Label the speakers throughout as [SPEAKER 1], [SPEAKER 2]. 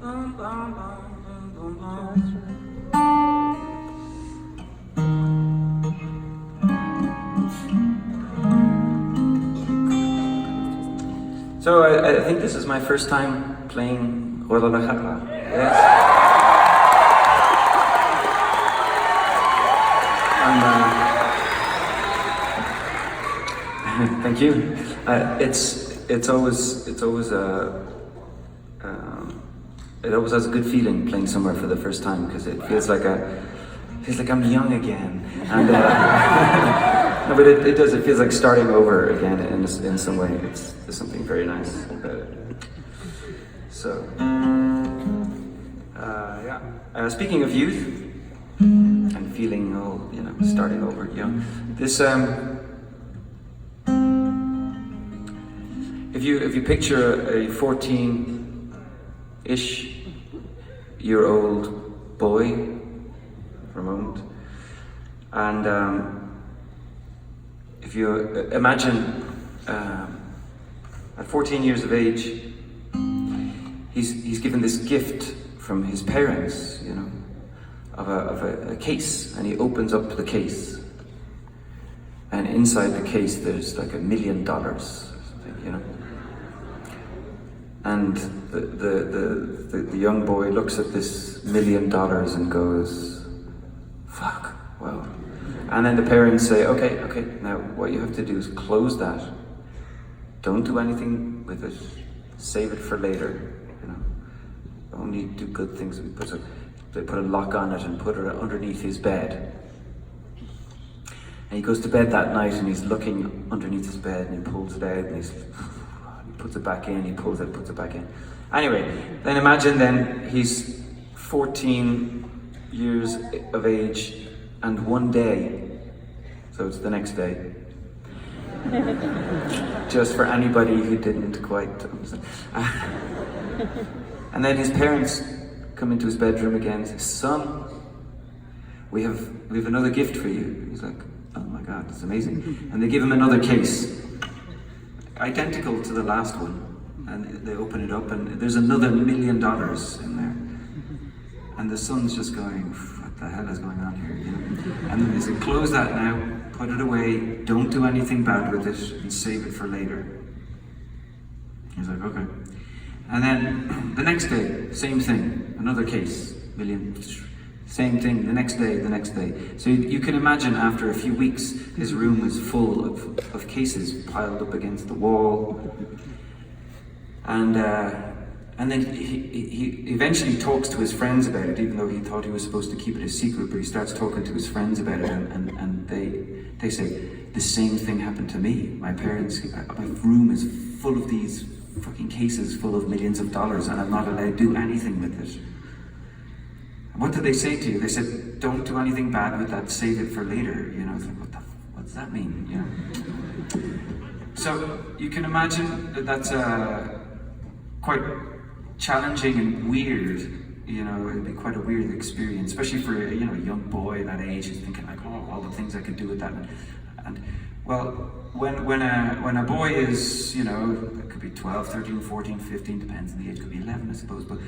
[SPEAKER 1] So I think this is my first time playing Guadalajara. Yes. And, thank you. It always has a good feeling playing somewhere for the first time, because it feels like I'm young again. And no, but it does. It feels like starting over again in some way. There's something very nice about it. So, yeah. Speaking of youth and feeling, starting over, this. If you picture a 14-ish-year-old boy for a moment, and if you imagine at 14 years of age, he's given this gift from his parents, of a case, and he opens up the case, and inside the case there's like $1 million or something, And the young boy looks at this $1 million and goes, fuck, well. And then the parents say, okay, now what you have to do is close that. Don't do anything with it. Save it for later, Only do good things. They put a lock on it and put it underneath his bed. And he goes to bed that night and he's looking underneath his bed and he pulls it out and he puts it back in, he pulls it, puts it back in. Anyway, then imagine then he's 14 years of age and one day, so it's the next day. Just for anybody who didn't quite understand. And then his parents come into his bedroom again and say, son, we have another gift for you. He's like, oh my God, that's amazing. And they give him another case, identical to the last one. And they open it up and there's another $1 million in there. And the son's just going, what the hell is going on here? And then they say, close that now, put it away, don't do anything bad with it, and save it for later. He's like, okay. And then the next day, same thing, another case, million, same thing, the next day. So you can imagine after a few weeks, his room was full of cases piled up against the wall. And then he eventually talks to his friends about it, even though he thought he was supposed to keep it a secret, but he starts talking to his friends about it, and they say, the same thing happened to me. My room is full of these fucking cases full of millions of dollars, and I'm not allowed to do anything with it. What did they say to you? They said, don't do anything bad with that, save it for later. It's like, what does that mean? So you can imagine that's quite challenging and weird. It'd be quite a weird experience, especially for a young boy that age who's thinking like, oh, all the things I could do with that. And well, when a boy is, it could be 12, 13, 14, 15, depends on the age, could be 11, I suppose, but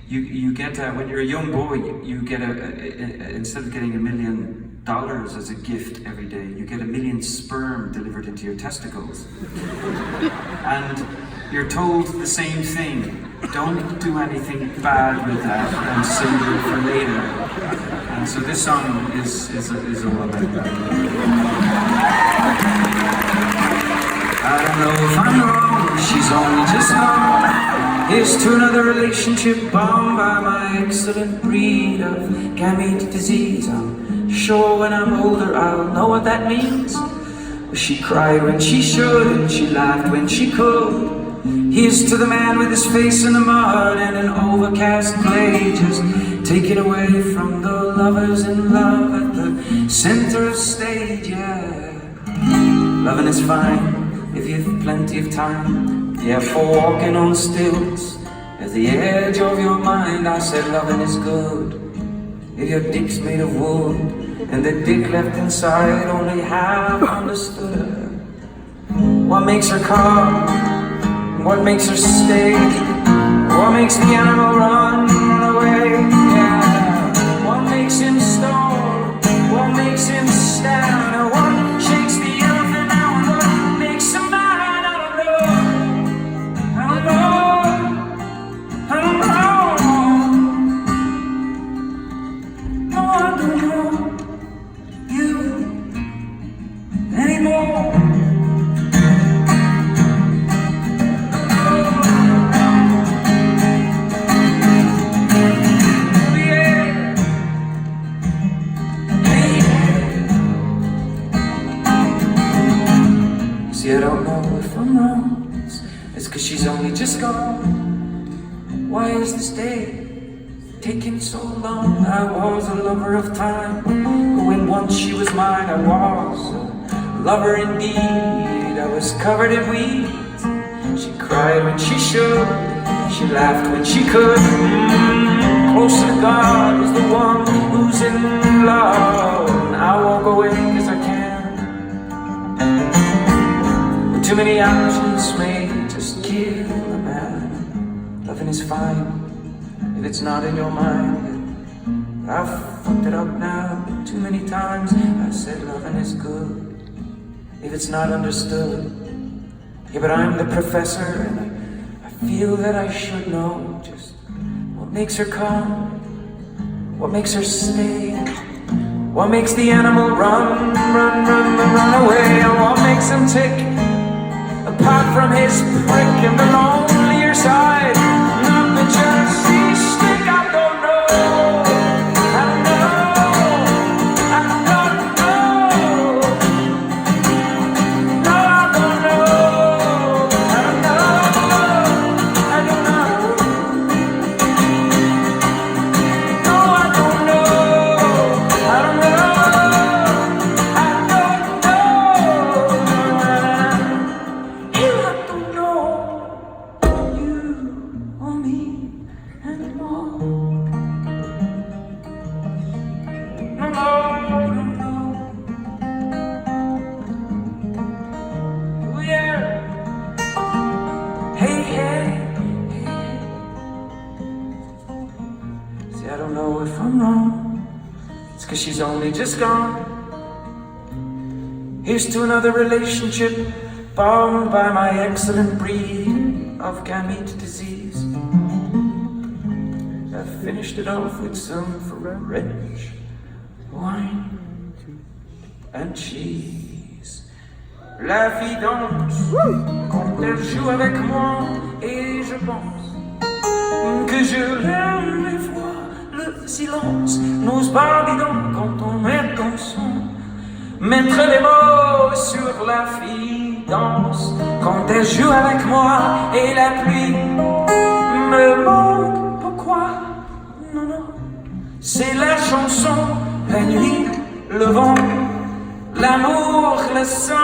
[SPEAKER 1] you get, when you're a young boy, you get instead of getting $1 million as a gift every day, you get 1 million sperm delivered into your testicles. And you're told the same thing. Don't do anything bad with that and save it for later. And so this song is all about that. I don't know if I'm wrong, she's only just gone. Here's to another relationship bombed by my excellent breed of gamete disease. I'm sure when I'm older I'll know what that means. She cried when she should and she laughed when she could. Here's to the man with his face in the mud and an overcast glade. Just take it away from the lovers in love at the center of stage, yeah. Loving is fine if you've plenty of time, yeah, for walking on stilts at the edge of your mind. I said loving is good if your dick's made of wood and the dick left inside only half understood her. What makes her come? What makes her stay? What makes the animal run? is this day taking so long? I was a lover of time, when once she was mine, I was a lover indeed. I was covered in weeds. She cried when she should, she laughed when she could. Closer to God is the one who's in love. And I won't go away cause I can. But too many options may just kill a man. Loving is fine if it's not in your mind. But I've fucked it up now too many times. I said loving is good if it's not understood. Yeah, but I'm the professor and I feel that I should know just what makes her come, what makes her stay, what makes the animal run away, and what makes him tick, apart from his prick and the lonelier side, not the jealousy stick. I don't know, I don't know, I don't know, no, I don't know, I don't know, I don't know, no, I don't know, I don't know, I don't know, you or me anymore. No, no, no, oh yeah. Hey, hey, hey. See, I don't know if I'm wrong. It's cause she's only just gone. Here's to another relationship bound by my excellent breed of gamete disease. I finished it off with some French wine and cheese. La fille danse quand elle joue avec moi, et je pense que je l'aime les fois. Le silence, nos barbidons quand on est dans son. Mettre les mots sur la fille danse quand elle joue avec moi, et la pluie me manque. Pourquoi? Non, non, c'est la chanson, la nuit, le vent, l'amour, le sang.